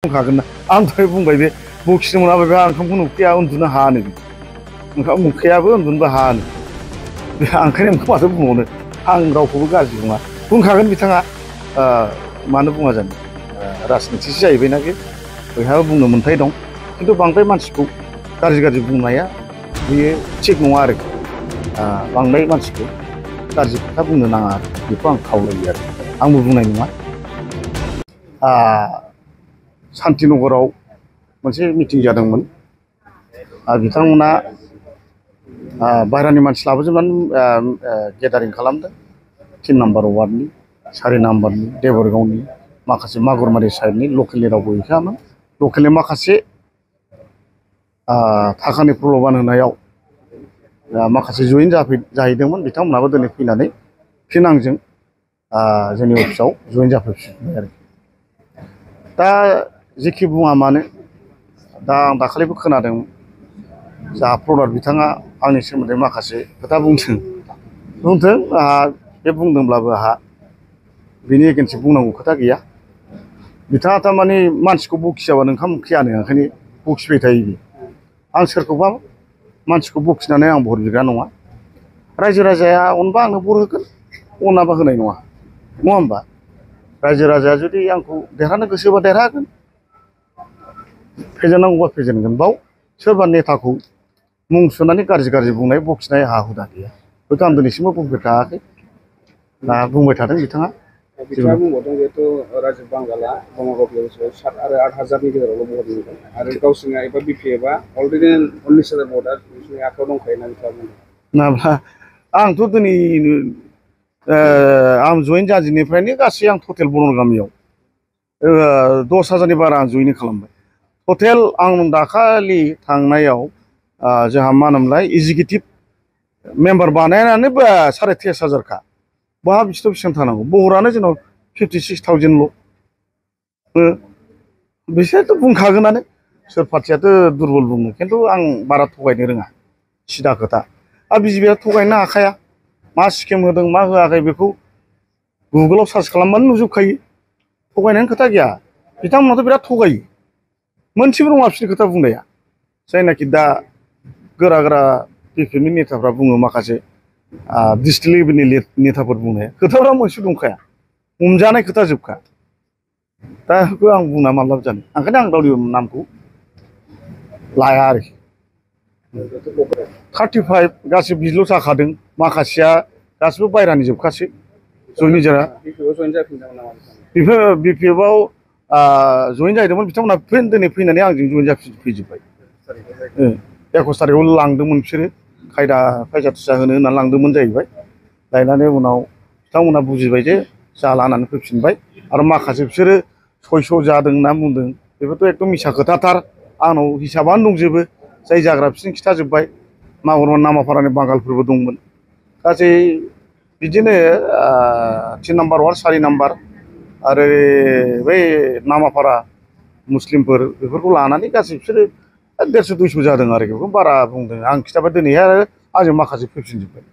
बुंखागोन आं दहाय बुंबाय बे बखिनो मोनाबा बे ओंखामखौ उखैया उन्दुनो हानो ओंखाम उखैयाबो उन्दुनोबो हानो बे ओंखायनो ओंखाम माथो बुंबावनो आं रावखौबो गाज्रि बुङा बुंखागोन बिथाङा मानो बुङा जानो राजनितिसो जाहैबायना बे बयहाबो बुंनो मोन्थाय दं खिन्थु बांद्राय मानसिखौ गाज्रि बुंनाया बेयो थिग नङा आरोखि बांद्राय मानसिखौ गाज्रि खोथा बुंनो नाङा आरो बेखौ आं खावलायो आरो आंबो बुंनाय नङा शान्तिनगराव मोनसे मिटिं जादोंमोन बिथांमोना बाहेरानि मानसि लाबोजोबनानै गेदारिं खालामदों 3 नम्बर वार्डनि 4 नम्बरनि देबरगावनि माखासे मागुरमारि साइडनि लकेलनि रावबो गैखायामोन लकेलनि माखासे थाखानि प्रल'बान होनायाव माखासे जयेन जाहैदोंमोन बिथांमोनाबो दिनै फैनानै फिन आंजों जोंनि अफिसाव जयेन जाफैफिनबाय आरोखि दा जेखि बुङा मानो दा आं दाखालिबो खोनादों जा प्रडाक्ट बिथाङा आंनि सोमोन्दै माखासे खोथा बुंथों आंहा बे बुंदोंब्लाबो आंहा बेनि एगेन्स्ट बुंनांगौ खोथा गैया बिथाङा थारमाने मानसिखौ बखियाबानो ओंखाम उखैयानो ओंखायनो बखिबाय थायो बे आं सोरखौबा मानसिखौ बखिनानै आं भट बिग्रा नङा रायजो राजाया अनबा आंनो भट होगोन अनाबा होनाय नङा होमबा रायजो राजाया जुदि आंखौ देरहानो गोसोबा देरहागोन फेजेननांगौबा फेजेनगोन बाव सोरबा नेताखौ मुं सुनानै गाज्रि बुंनाय बखिनाय आंहा हुदा गैया हयथ' आं दिनैसिमबो बुंफेरखायाखै बुंबाय थादों बिथाङा बुंबावदों जिहेतु राजीब बांगाला बङाइगाव 7 आरो 8 हाजारनि गेजेरावल' भट मोनगोन आरो गावसोरना एबा बिपिएफआ अलरेडि 19,000 भटआ बिसोरनि आखायाव दंखायो होनना बिथाङा बुंदों आंथ' दिनै आं जयेन जाजेननिफ्रायनो गासै आं टटेल बनर गामियाव 10,000नि बारा आं जयेन खालामबाय टटेल आं दाखालि थांनायाव जोंहा मा होनोमोनलाय एग्जिकिउटिभ मेम्बार बानायनानै 23,500 बहा बिसोर बेसेबां थानांगौ बहरानो जोंनाव 56,000ल' बिसोरथ' बुंखागोनानो सोर पार्टियाथ' दुरबल बुङो खिन्थु आं बारा थगायनो रोङा सिदा खोथा बिजेपिआ थगायनो हाखाया मा स्किम होदों मा होआखै बेखौ गुगोलाव सार्च खालामबानो नुजोबखायो थगायनायनि खोथा गैया बिथांमोनाथ' बिराद थगायो मोनसेबो नङा बिसोरनि खोथा बुंनाया जायनाखि दा गोरा बिपिएफनि नेताफ्रा बुङो माखासे डिस्ट्रिक्ट लेभेलनि नेताफोर बुंनाया खोथाफ्रा मोनसे दंखाया हमजानाय खोथा जोबखा दा बेखौ आं बुंना मा लाब जानो ओंखायनो आं रावनिबो नामखौ लाया आरोखि 35 गासिबो बिल' जाखादों माखासेया गासिबो बायरानि जोबखासै जयेन जाया बिपिएफआव जयेन जाहैदोंमोन बिथांमोना दिनै फैनानै आंजों जयेन जाफैजोब्बाय 21 तारिखआव लांदोंमोन बिसोरो खायदा थुसा होनो होननानै लांदोंमोन जाहैबाय लायनानै उनाव बिथांमोना बुजिबाय जे जाला होननानै फैफिनबाय आरो माखासे बिसोरो 600 जादों होनना बुंदों बेफोरथ' एकदम मिसा खोथाथार आंनाव हिसाबानो दंजोबो जाय जाग्रा बिसोरनो खिथाजोब्बाय मागुरमा नामाफारानि बांगालफोरबो दंमोन गासै बिदिनो 3 नम्बर वार्ड 4 नम्बर आरो बै नामाफारा मुस्लिमफोर बेफोरखौ लानानै गासै बिसोरो 150-200 जादों आरोखि बेखौ बारा बुंदों आं खिथाबा दिनैहाय आरो आंजों माखासे फैफिनजोब्बाय